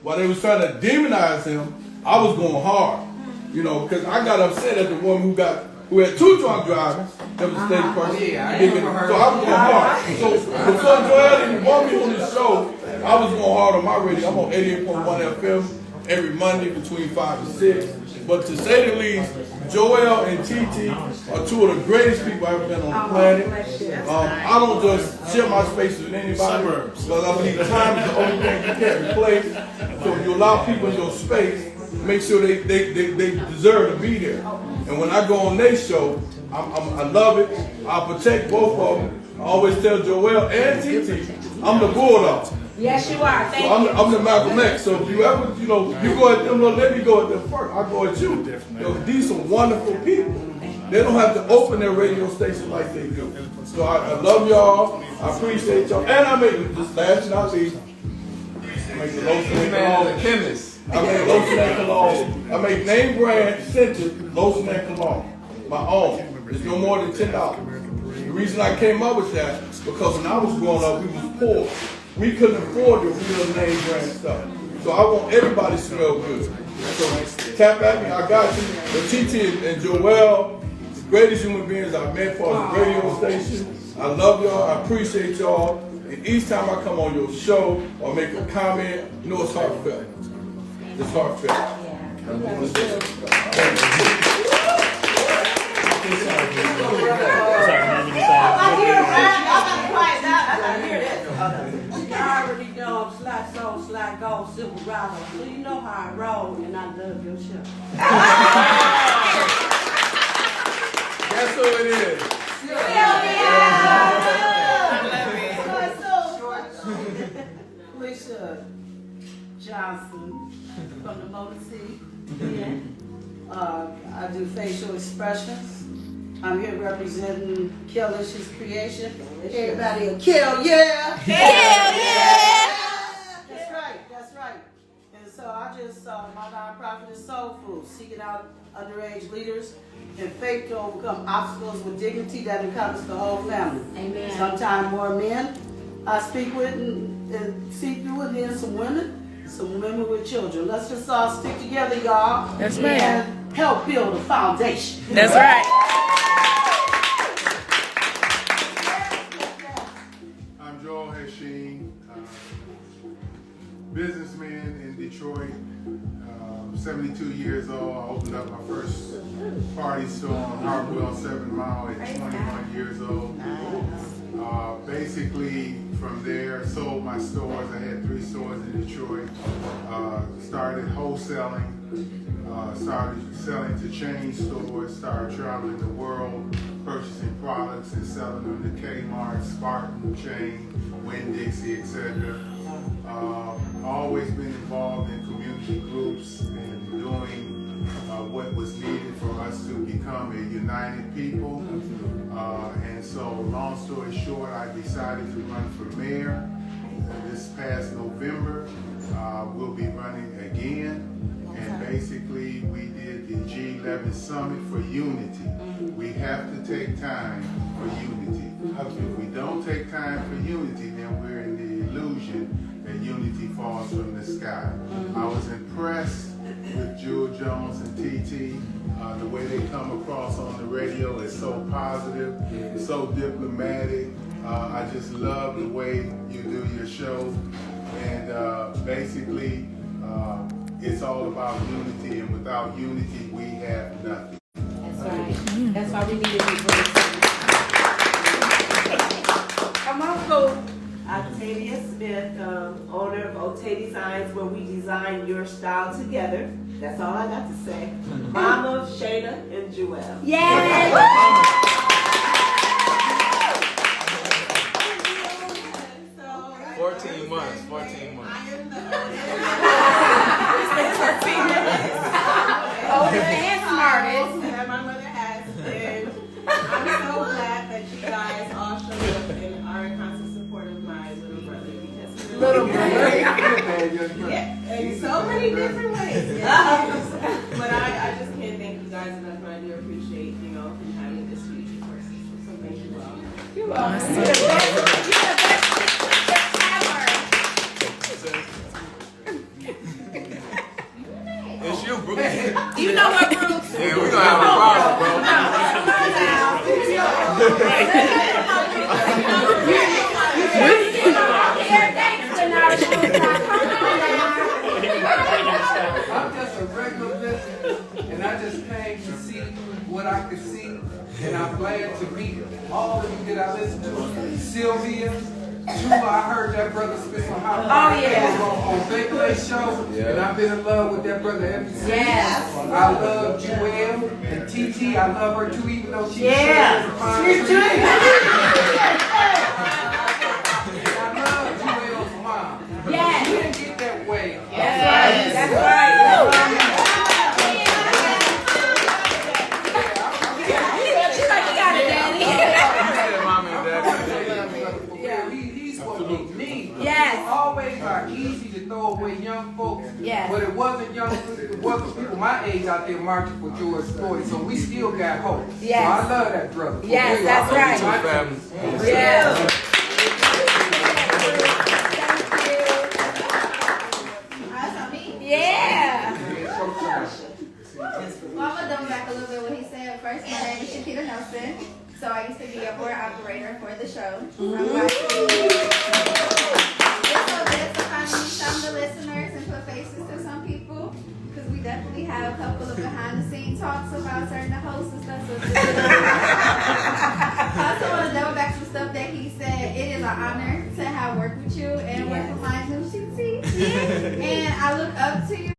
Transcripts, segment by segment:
while they was trying to demonize him, I was going hard. You know, because I got upset at the woman who had 2 drunk drivers that was a state person. So I was going hard. So before Joel even brought me on this show, I was going hard on my radio. I'm on 88.1 FM every Monday between 5 and 6. But to say the least, Joel and TT are 2 of the greatest people I've ever been on the planet. I don't just share my space with anybody, because I believe time is the only thing you can't replace. So if you allow people in your space, make sure they deserve to be there. And when I go on their show, I love it. I protect both of them. I always tell Joel and TT, I'm the bulldog. Yes, you are. Thank you. I'm the Malcolm X. So if you ever, you go at them, let me go at them first. I go at you. These are wonderful people. They don't have to open their radio station like they do. So I love y'all. I appreciate y'all. And I make this last but not least. I make the lotion and cologne. Chemist. I make lotion and cologne. I make name brand scented lotion and cologne. My own. It's no more than $10. The reason I came up with that because when I was growing up, we was poor. We couldn't afford the real name brand stuff. So I want everybody to smell good. So tap at me, I got you. But TT and Joel, the greatest human beings I've met for the radio station. I love y'all, I appreciate y'all. And each time I come on your show or make a comment, you know it's heartfelt. It's heartfelt. I already know I'm slide soul, slide gold, silver rider. So you know how I roll, and I love your show. Guess who it is? Felicia Johnson from the Motor City. I do facial expressions. I'm here representing Kelly's Creation. Everybody, Kel, yeah! Hell yeah! That's right. And so I just, my nonprofit is Soul Food, seeking out underage leaders and faith to overcome obstacles with dignity that encompass the whole family. Amen. Sometimes more men I speak with and see through, and then some women with children. Let's just all stick together, y'all. That's right. And help build a foundation. That's right. Businessman in Detroit, 72 years old. I opened up my first party store on Hartwell 7 Mile at 21 years old. Basically, from there, sold my stores. I had 3 stores in Detroit. Started wholesaling. Started selling to chain stores. Started traveling the world, purchasing products and selling them to Kmart, Spartan chain, Winn-Dixie, etc. Always been involved in community groups and doing what was needed for us to become a united people. And so, long story short, I decided to run for mayor. This past November, we'll be running again. And basically, we did the G11 Summit for Unity. We have to take time for unity. If we don't take time for unity, then we're in the illusion that unity falls from the sky. I was impressed with Jewel Jones and TT. The way they come across on the radio is so positive, so diplomatic. I just love the way you do your show. And basically, it's all about unity, and without unity, we have nothing. That's right. That's why we need to be great. Come on, Cool. Octavia Smith, owner of Ote Designs, where we design your style together. That's all I got to say. Mom of Shayna and Jewell. Yes! 14 months. I am the Oldest and smartest. that my mother has, and I'm so glad that you guys all showed up and are in constant support of my little brother, because he's Little brother. yeah, in so many different ways. But I just can't thank you guys enough, and I do appreciate, having this future person. So thank you all. You're awesome. You're the best ever. You know what, Bruce? Yeah, we gonna have a problem, bro. I'm just a regular listener, and I just came to see what I could see, and I'm glad to meet all of you that I listen to. Sylvia, Jewel, I heard that brother spit some hot Oh, yeah. on Bakelite show, and I've been in love with that brother ever since. Yes. I love Jewel and TT. I love her too, even though she's I love Jewel's mom. Yes. She didn't get that way. That's right. That's right. She's like, you got it, Daddy. Yeah, he's what we need. Yes. Always are easy to throw away young folks. Yes. But it wasn't people my age out there marching for George Floyd, so we still got hope. Yes. So I love that brother. Yes, that's right. Yes. Yeah. Well, I'm gonna double back a little bit what he said first. My name is Shakita Nelson. So I used to be a board operator for the show. I'm glad to be here. It's so good to finally meet some of the listeners and put faces to some people. Because we definitely have a couple of behind the scenes talks about certain hosts and stuff. So it's good. I also want to double back some stuff that he said. It is an honor to have worked with you and work with my new CT. And I look up to you.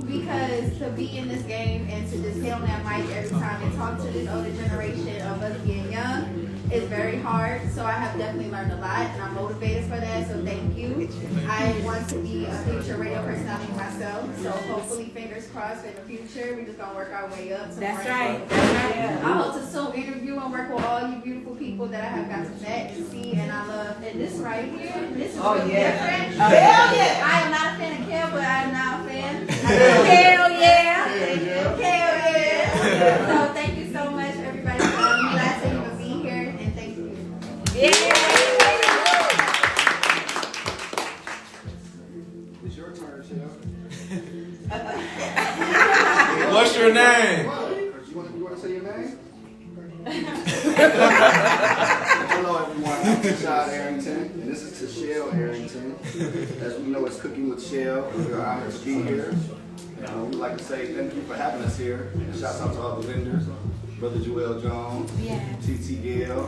Because to be in this game and to just get on that mic every time and talk to this older generation of us being young is very hard. So I have definitely learned a lot and I'm motivated for that. So thank you. I want to be a future radio personality myself. So hopefully, fingers crossed in the future, we're just gonna work our way up. To That's brand. right. That's right. I hope to soon interview and work with all you beautiful people that I have got to met and see and I love. And this right here, this is really different. Hell yeah! I am not a fan of Chelle, but I am now a fan. Hell yeah. Hell yeah! So thank you so much, everybody. I'm glad to even be here, and thank you. Yeah. It's your turn, Chelle. What's your name? You want to say your name? Hello, everyone. I'm Rashad Arrington, and this is to Chelle Arrington. As we know, it's Cooking with Chelle. We're honored to be here. We'd like to say thank you for having us here. And shouts out to all the vendors, Brother JEWELL Jones, TT Gayle,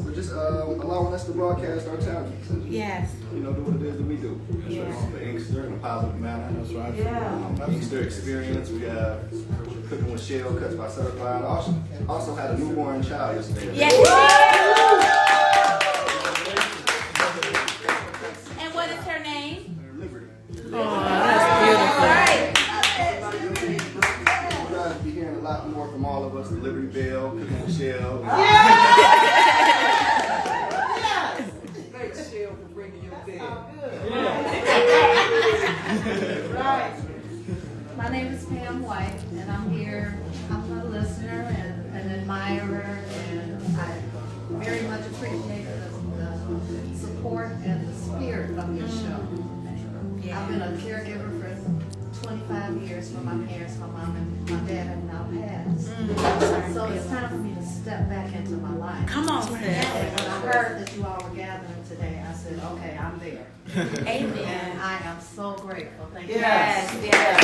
for just allowing us to broadcast our talents. And, Yes. do what it is that we do. Yeah. The Inkster in a positive manner. That's right. Inkster experience. We have Cooking with Chelle, Cuts by Certified. Also had a newborn child yesterday. Yes. And what is her name? Liberty. Right. We're going to be hearing a lot more from all of us. The Liberty Bell, Cooking with Chelle. Thanks, Chelle, for bringing your dad. My name is Pam White, and I'm here. I'm a listener and an admirer, and I very much appreciate the support and the spirit of your show. I've been a caregiver for 25 years for my parents. My mom and my dad have now passed. So it's time for me to step back into my life. Come on, sis. And when I heard that you all were gathering today, I said, okay, I'm there. Amen. And I am so grateful. Thank you. Yes. Yes.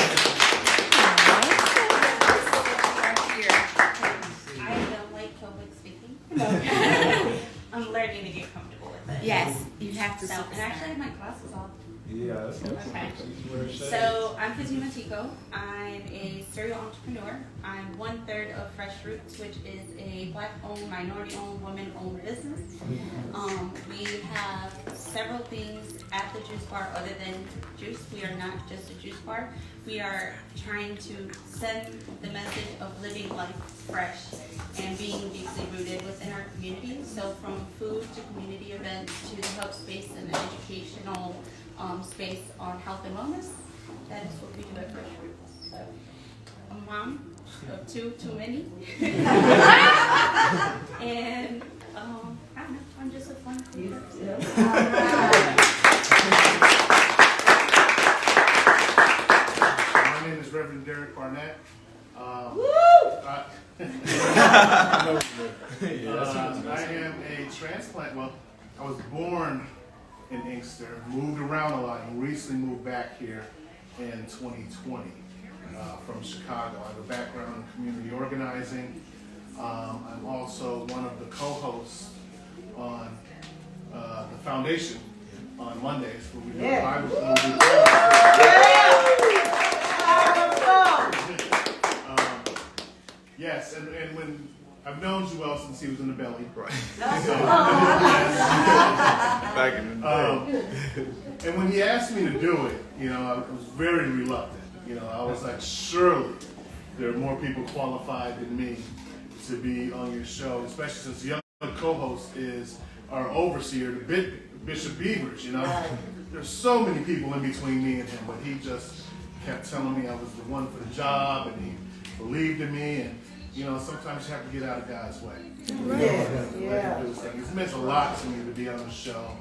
I don't like public speaking. I'm learning to get comfortable with it. Yes. You have to. So, and actually, I have my glasses off. Yeah, that's Okay. So I'm Fatima Tico. I'm a serial entrepreneur. I'm 1/3 of Fresh Roots, which is a Black-owned, minority-owned, women-owned business. We have several things at the juice bar other than juice. We are not just a juice bar. We are trying to send the message of living life fresh and being deeply rooted within our community. So from food to community events to the hub space and educational space on health and wellness. That is what we do at Fresh Roots. So, a mom of too many. And I don't know, I'm just a fun person. My name is Reverend Reverend Derek Barnett. I am a transplant. Well, I was born in Inkster, moved around a lot, and recently moved back here in 2020 from Chicago. I have a background in community organizing. I'm also one of the co-hosts on the foundation on Mondays where we do Bible yes, and when I've known Jewell since he was in the belly. Right. Back in the day. And when he asked me to do it, you know, I was very reluctant. You know, I was like, surely there are more people qualified than me to be on your show, especially since the other co-host is our overseer, Bishop Beavers, you know. There's so many people in between me and him, but he just kept telling me I was the one for the job, and he believed in me, and you know, sometimes you have to get out of God's way. It's meant a lot to me to be on the show.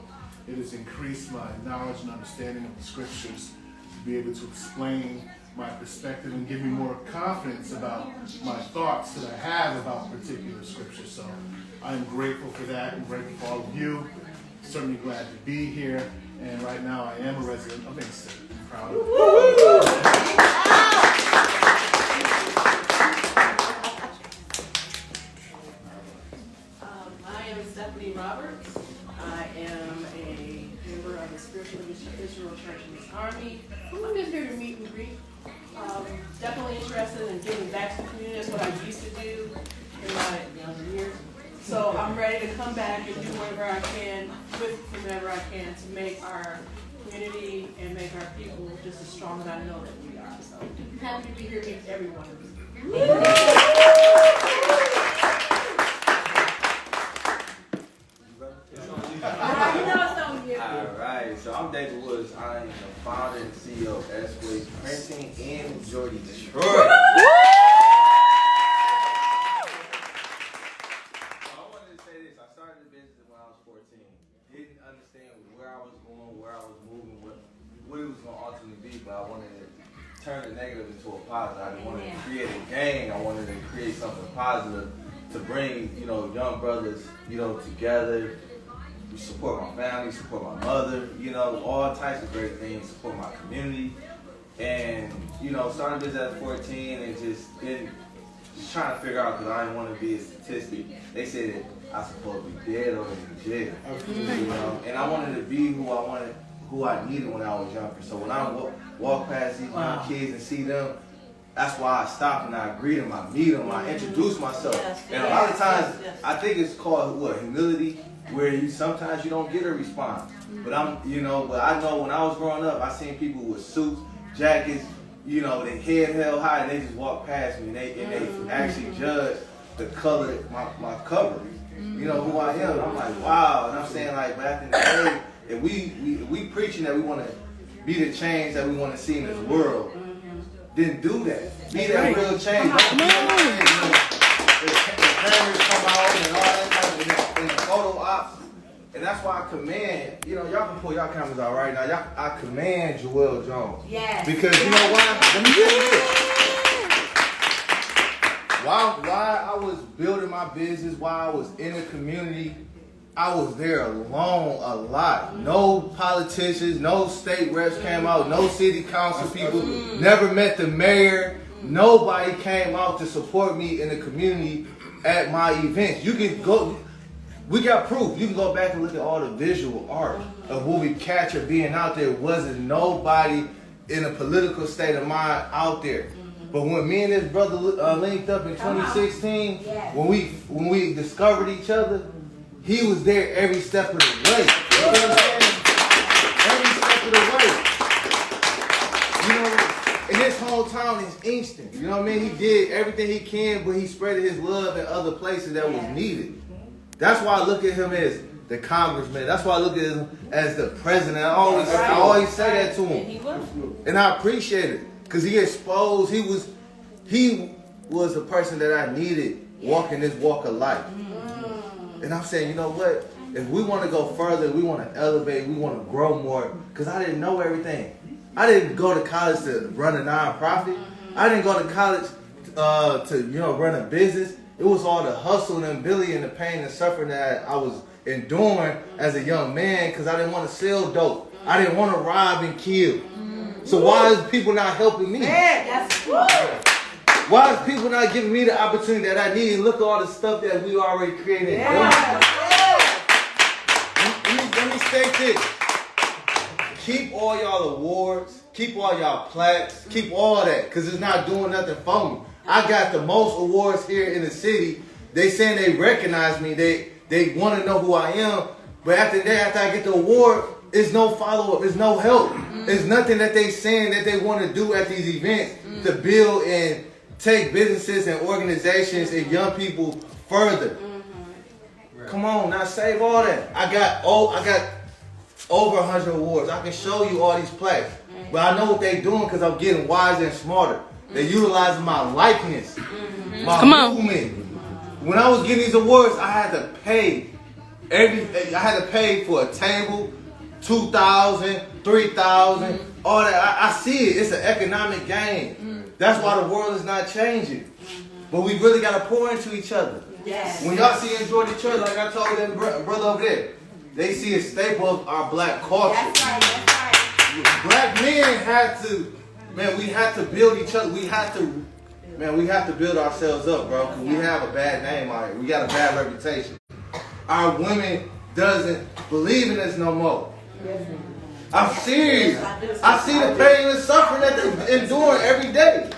It has increased my knowledge and understanding of the scriptures, to be able to explain my perspective and give me more confidence about my thoughts that I have about particular scriptures. So I am grateful for that. I'm grateful for all of you. Certainly glad to be here. And right now I am a resident of Inkster. I'm proud of it. Roberts. I am a member of the Spiritual Israel Church in this Army. I'm just here to meet and greet. Definitely interested in giving back to the community. That's what I used to do in my younger years. So I'm ready to come back and do whatever I can with whomever I can to make our community and make our people just as strong as I know that we are. So I'm happy to be here with every one of you. Alright, so I'm David Woods. I am the founder and CEO of S-Way Printing in Jordy, Detroit. So I wanted to say this. I started the business when I was 14. Didn't understand where I was going, where I was moving, what it was going to ultimately be, but I wanted to turn the negative into a positive. I wanted to create a gang. I wanted to create something positive to bring, you know, young brothers, you know, together. Support my family, support my mother, you know, all types of great things, support my community. And, you know, started this at 14 and just trying to figure out, because I didn't want to be a statistic. They said that I was supposed to be dead or in jail. You know, and I wanted to be who I needed when I was younger. So when I walk past these young kids and see them, that's why I stop and I greet them, I meet them, I introduce myself. And a lot of times, I think it's called humility, where sometimes you don't get a response. But I know when I was growing up, I seen people with suits, jackets, you know, their head held high, and they just walk past me, and they actually judge the color, my cover. You know who I am. And I'm like, wow. And I'm saying, like, back in the day, if we preaching that we want to be the change that we want to see in this world, then do that. Be that real change. The cameras come out and all that type of and the photo ops. And that's why I command, you know, y'all can pull y'all cameras out right now. I command Jewell Jones. Yes. Because you know why? Let me tell you this. Why I was building my business, why I was in the community, I was there alone a lot. No politicians, no state reps came out, no city council people, never met the mayor. Nobody came out to support me in the community at my events. You can go, we got proof. You can go back and look at all the visual art of what we captured being out there. Wasn't nobody in a political state of mind out there. But when me and this brother linked up in 2016, when we discovered each other, he was there every step of the way. You know what I'm saying? Every step of the way. You know, and this whole town is Inkster. You know what I mean? He did everything he can, but he spread his love in other places that was needed. That's why I look at him as the congressman. That's why I look at him as the president. I always say that to him. And I appreciate it. Because he exposed, he was the person that I needed walking this walk of life. And I'm saying, you know what? If we want to go further, we want to elevate, we want to grow more. Because I didn't know everything. I didn't go to college to run a nonprofit. I didn't go to college to run a business. It was all the hustle and Billy and the pain and suffering that I was enduring as a young man because I didn't want to sell dope. I didn't want to rob and kill. So why is people not helping me? Why is people not giving me the opportunity that I need? Look at all the stuff that we already created. Let me state this. Keep all y'all awards, keep all y'all plaques, keep all that, because it's not doing nothing for me. I got the most awards here in the city. They saying they recognize me, they want to know who I am, but after that, after I get the award, it's no follow-up, it's no help. It's nothing that they saying that they want to do at these events to build and take businesses and organizations and young people further. Come on, now save all that. I got over 100 awards. I can show you all these plaques. But I know what they're doing because I'm getting wiser and smarter. They're utilizing my likeness, my movement. When I was getting these awards, I had to pay for a table, $2,000, $3,000, all that. I see it. It's an economic gain. That's why the world is not changing. But we really got to pour into each other. Yes. When y'all see Enjoy the Church, like I told that brother over there, they see a staple of our black culture. That's right, that's right. Black men had to, we had to build each other. We have to build ourselves up, bro, because we have a bad name out here. We got a bad reputation. Our women doesn't believe in us no more. I'm serious. I see the pain and suffering that they're enduring every day.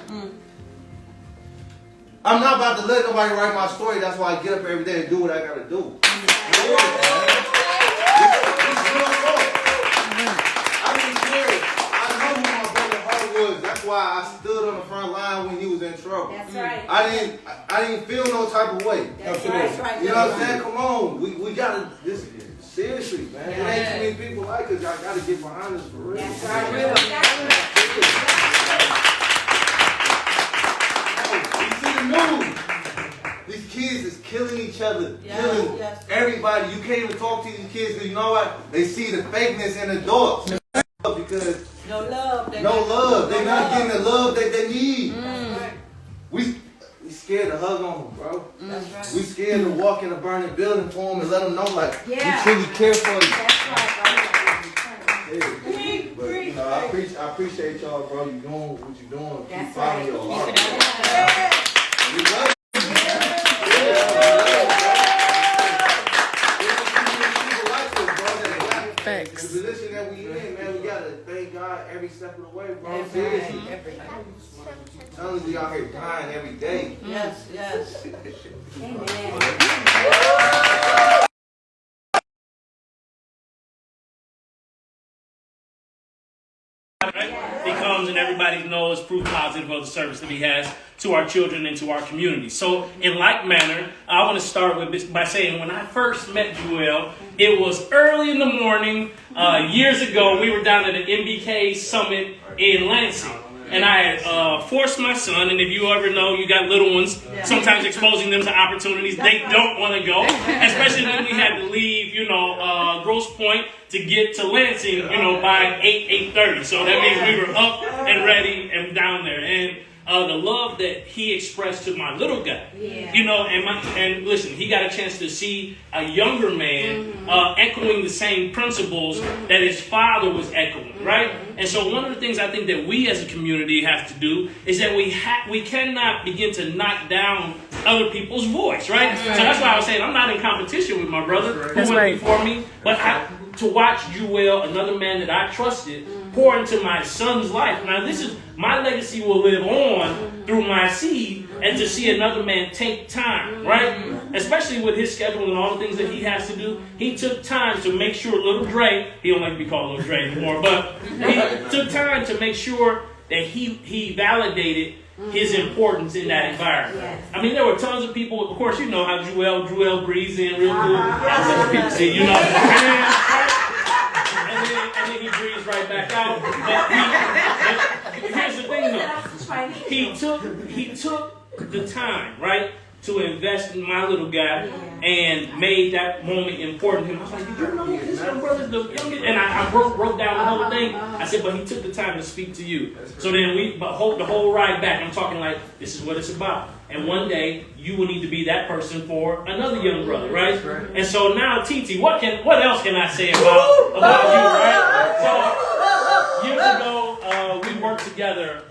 I'm not about to let nobody write my story. That's why I get up every day and do what I gotta do. I know who my brother Hart was. That's why I stood on the front line when he was in trouble. That's right. I didn't feel no type of way. That's right. You know what I'm saying? Come on. We gotta this seriously, man. It ain't too many people like us. Y'all gotta get behind us for real. That's right. News. These kids is killing each other, killing everybody. You can't even talk to these kids because you know what? They see the fakeness in adults because no love. They're not getting the love that they need. We scared to hug on them, bro. That's right. We scared to walk in a burning building for them and let them know like we truly care for you. That's right. But you know, I appreciate y'all, bro. You doing what you doing. Keep That's following right. your heart. We love you. Thanks. The position that we in, man, we gotta thank God every step of the way, bro. Seriously. Tons of y'all here dying every day. Yes. Amen. He comes and everybody knows proof positive of the service that he has to our children and to our community. So in like manner, I want to start with this by saying when I first met JEWELL, it was early in the morning, years ago. We were down at the MBK Summit in Lansing. And I had forced my son, and if you ever know, you got little ones, sometimes exposing them to opportunities they don't want to go, especially when we had to leave, Grosse Pointe to get to Lansing, by 8:30. So that means we were up and ready and down there. And the love that he expressed to my little guy, and listen, he got a chance to see a younger man echoing the same principles that his father was echoing, right? And so one of the things I think that we as a community have to do is that we cannot begin to knock down other people's voice, right? So that's why I was saying I'm not in competition with my brother who went before me, but to watch JEWELL, another man that I trusted, pour into my son's life. Now this is my legacy will live on through my seed, and to see another man take time, right? Especially with his schedule and all the things that he has to do, he took time to make sure little Dre, he don't like to be called little Dre anymore, but he took time to make sure that he validated his importance in that environment. I mean, there were tons of people, of course, you know how JEWELL breathes in real good. And then he breathes right back out. But here's the thing though. He took the time, right, to invest in my little guy and made that moment important to him. I was like, did you know this young brother's the youngest? And I wrote down the whole thing. I said, but he took the time to speak to you. So then the whole ride back, I'm talking like, this is what it's about. And one day, you will need to be that person for another young brother, right? And so now, TT, what else can I say about you, right? So, years ago, we worked together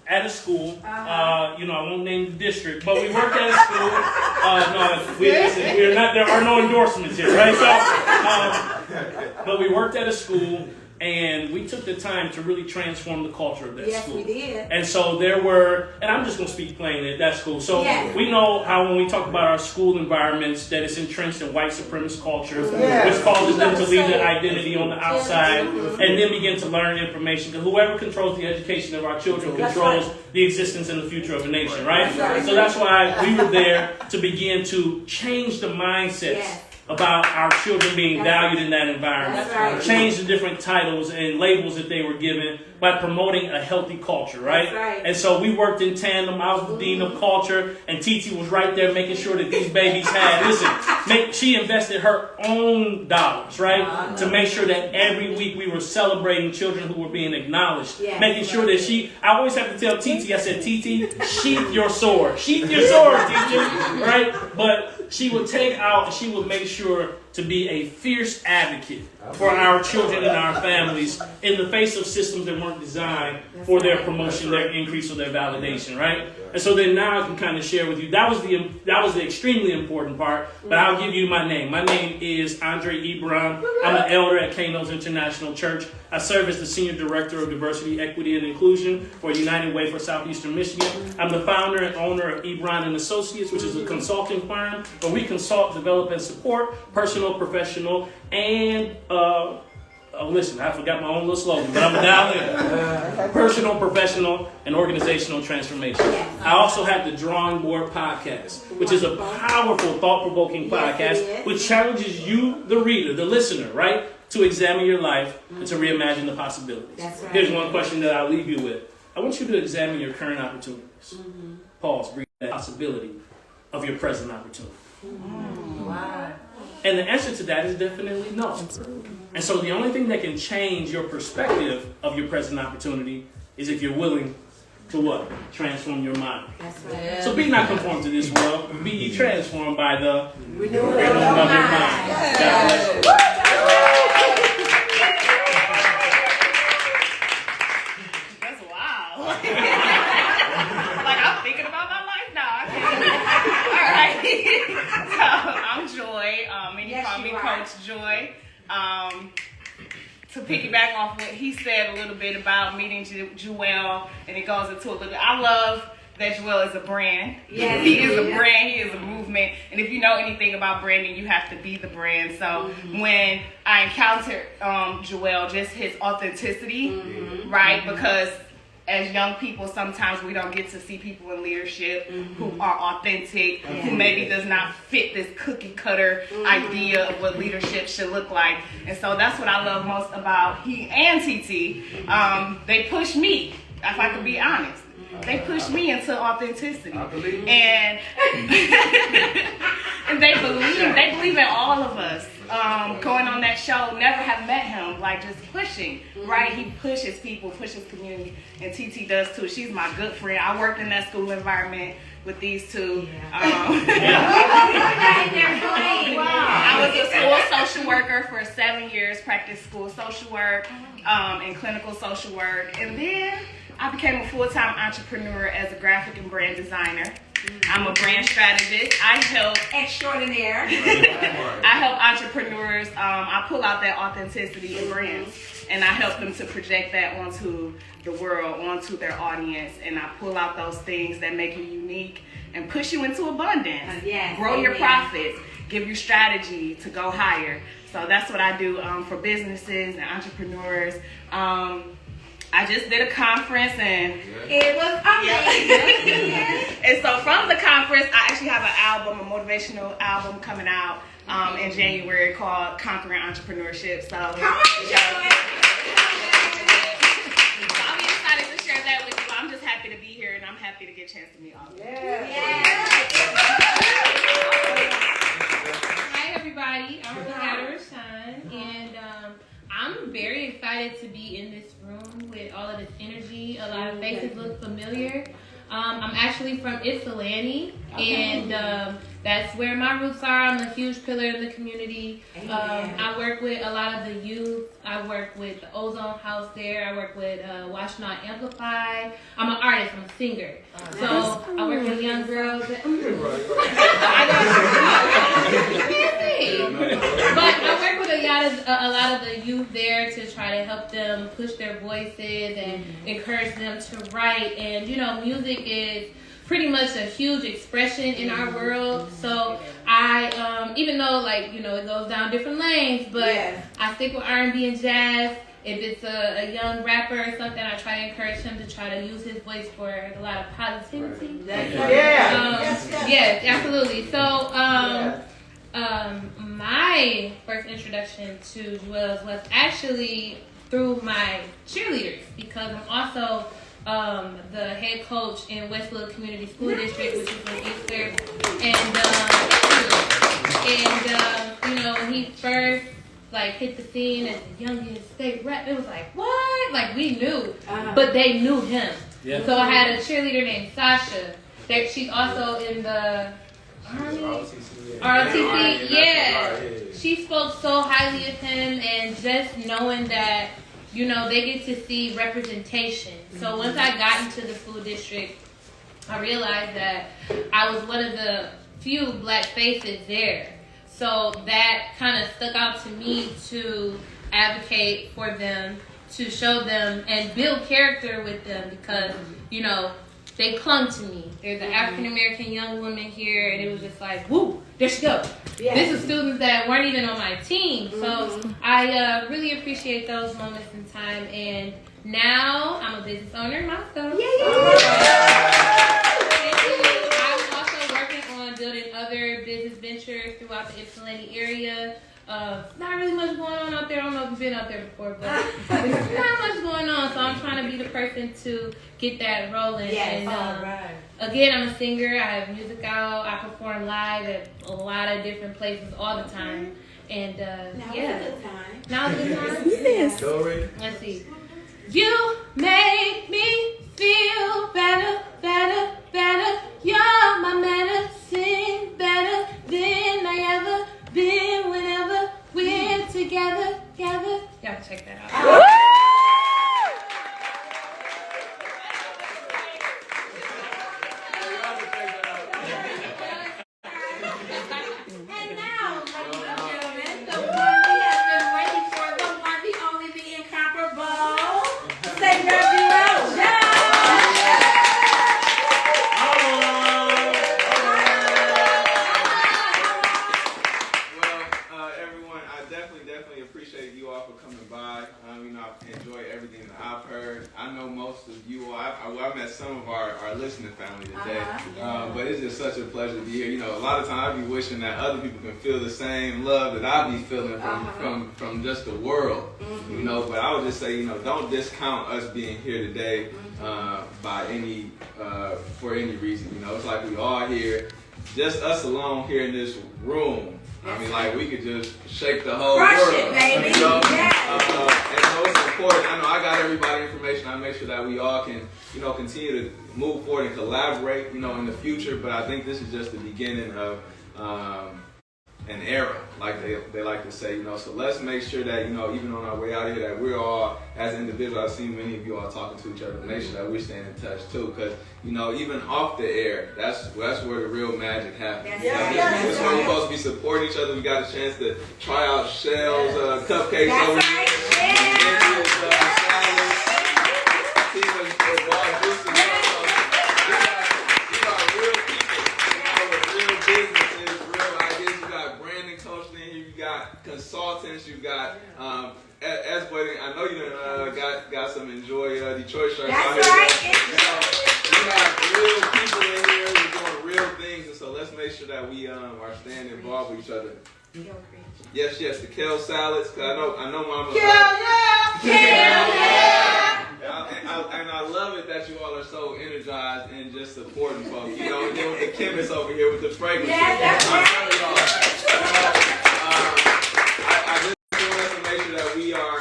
at a school. I won't name the district, but we worked at a school. We're not. There are no endorsements here, right? So, but we worked at a school, and we took the time to really transform the culture of that school. Yes, we did. And so there were, and I'm just going to speak plainly at that school. So we know how when we talk about our school environments that it's entrenched in white supremacist culture, which causes them to leave their identity on the outside and then begin to learn information. Because whoever controls the education of our children controls the existence and the future of a nation, right? So that's why we were there to begin to change the mindsets about our children being valued in that environment. Change the different titles and labels that they were given by promoting a healthy culture, right? And so we worked in tandem. I was the dean of culture, and TT was right there making sure that these babies had, she invested her own dollars, right? To make sure that every week we were celebrating children who were being acknowledged. Making sure that I always have to tell TT, I said, TT, sheath your sword, teacher, right? But she would take out and she would make sure to be a fierce advocate for our children and our families in the face of systems that weren't designed for their promotion, their increase, or their validation, right? And so then now I can kind of share with you, that was the extremely important part, but I'll give you my name. My name is Andre Ebron. I'm an elder at Kano's International Church. I serve as the Senior Director of Diversity, Equity, and Inclusion for United Way for Southeastern Michigan. I'm the founder and owner of Ebron and Associates, which is a consulting firm where we consult, develop, and support personal, professional, and listen, I forgot my own little slogan, but I'm down there. Personal, professional, and organizational transformation. I also have the Drawing Board Podcast, which is a powerful, thought-provoking podcast which challenges you, the reader, the listener, right, to examine your life and to reimagine the possibilities. Here's one question that I'll leave you with. I want you to examine your current opportunities. Pause, breathe, that possibility of your present opportunity. Wow. And the answer to that is definitely no. And so the only thing that can change your perspective of your present opportunity is if you're willing to what? Transform your mind. So be not conformed to this world, but be ye transformed by the renewing of your mind. God bless you. That's wild. Like I'm thinking about my life now. All right. So I'm Joy. Many call me Coach Joy. To piggyback off what he said a little bit about meeting JEWELL, and it goes into a little bit. I love that JEWELL is a brand. Yes, he is a brand. He is a movement. And if you know anything about branding, you have to be the brand. So when I encountered JEWELL, just his authenticity, right? Because as young people, sometimes we don't get to see people in leadership who are authentic, who maybe does not fit this cookie cutter idea of what leadership should look like. And so that's what I love most about he and TT. They push me, if I could be honest. They push me into authenticity. And and they believe in all of us. Going on that show, never have met him, like just pushing, right? He pushes people, pushes community, and TT does too. She's my good friend. I worked in that school environment with these two. I was a school social worker for 7 years, practiced school social work and clinical social work, and then I became a full-time entrepreneur as a graphic and brand designer. I'm a brand strategist. I help extraordinaire. I help entrepreneurs. I pull out that authenticity in brands, and I help them to project that onto the world, onto their audience. And I pull out those things that make you unique and push you into abundance. Grow your profits, give you strategy to go higher. So that's what I do for businesses and entrepreneurs. I just did a conference and it was amazing. And so from the conference, I actually have an album, a motivational album coming out in January called Conquering Entrepreneurship. So I'll be excited to share that with you. I'm just happy to be here and I'm happy to get a chance to meet all of you. I'm very excited to be in this room with all of this energy. A lot of faces look familiar. I'm actually from Ypsilanti, and that's where my roots are. I'm a huge pillar in the community. I work with a lot of the youth. I work with the Ozone House there. I work with Watch Not Amplify. I'm an artist. I'm a singer. So I work with young girls. But I work with a lot of the youth there to try to help them push their voices and encourage them to write. And music is pretty much a huge expression in our world. So I, even though it goes down different lanes, but I stick with R&B and jazz. If it's a young rapper or something, I try to encourage him to try to use his voice for a lot of positivity. Yes, absolutely. So my first introduction to JEWELL was actually through my cheerleaders, because I'm also the head coach in Westwood Community School District, which is in Inkster. And when he first hit the scene as the youngest state rep, it was like, what? We knew, but they knew him. Yeah. So I had a cheerleader named Sasha. She's also in the ROTC. Yeah. She spoke so highly of him, and just knowing that they get to see representation. So once I got into the school district, I realized that I was one of the few black faces there. So that kind of stuck out to me to advocate for them, to show them and build character with them, because, they clung to me. There's an African-American young woman here, and it was just like, woo, there she goes. Yeah. This is students that weren't even on my team. So I really appreciate those moments in time. And now I'm a business owner myself. I'm also working on building other business ventures throughout the Ypsilanti area. Not really much going on out there. I don't know if you've been out there before, but there's not much going on. So I'm trying to be the person to get that rolling. Yes, and again, I'm a singer. I have music out. I perform live at a lot of different places all the time. And now's a good time. Now's a good time. Yes. Let's see. You make me feel better, better, better. You're my medicine, better than I ever been. Whenever we're together, together. Y'all check that out. And now, ladies and gentlemen, the one we have been waiting for, the one, the only, the incomparable, Singer JEWELL. Definitely appreciate you all for coming by. I've enjoyed everything that I've heard. I know most of you all. I met some of our listening family today, but it's just such a pleasure to be here. A lot of times I be wishing that other people can feel the same love that I be feeling from just the world. But I would just say, don't discount us being here today by any for any reason. It's like we all here, just us alone here in this room. We could just shake the whole world. It, baby. And so it's important. I know I got everybody information. I make sure that we all can, continue to move forward and collaborate, in the future. But I think this is just the beginning of an era, like they like to say, So let's make sure that, even on our way out here, that we're all, as individuals, I've seen many of you all talking to each other, make sure that we're staying in touch too, because, even off the air, that's where the real magic happens. This when we're supposed to be supporting each other. We got a chance to try out Chelle's cupcakes over here. Consultants, you got I know you got some Enjoy Detroit shirts. That's right. You got real people in here who are doing real things, and so let's make sure that we are staying involved with each other. Yes, the kale salads. Cause I know, Mama. And I love it that you all are so energized and just supporting folks. And then with the chemists over here with the fragrances. Yes, that's right. I just want us to make sure that we are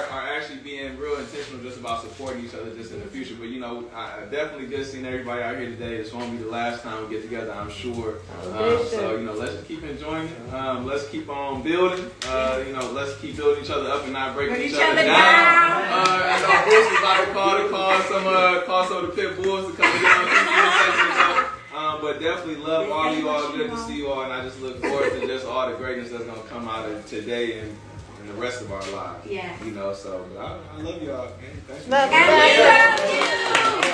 supporting each other just in the future. But you know, I definitely just seen everybody out here today. This won't be the last time we get together, I'm sure. So you know, let's just keep enjoying it. Let's keep on building. You know, let's keep building each other up and not breaking each other down. I know Bush is about to call some of the pit bulls to come down. But definitely love all of you all. Good to see you all, and I just look forward to just all the greatness that's gonna come out of today and the rest of our lives. Yeah. You know, so I love y'all. Thanks. Love you.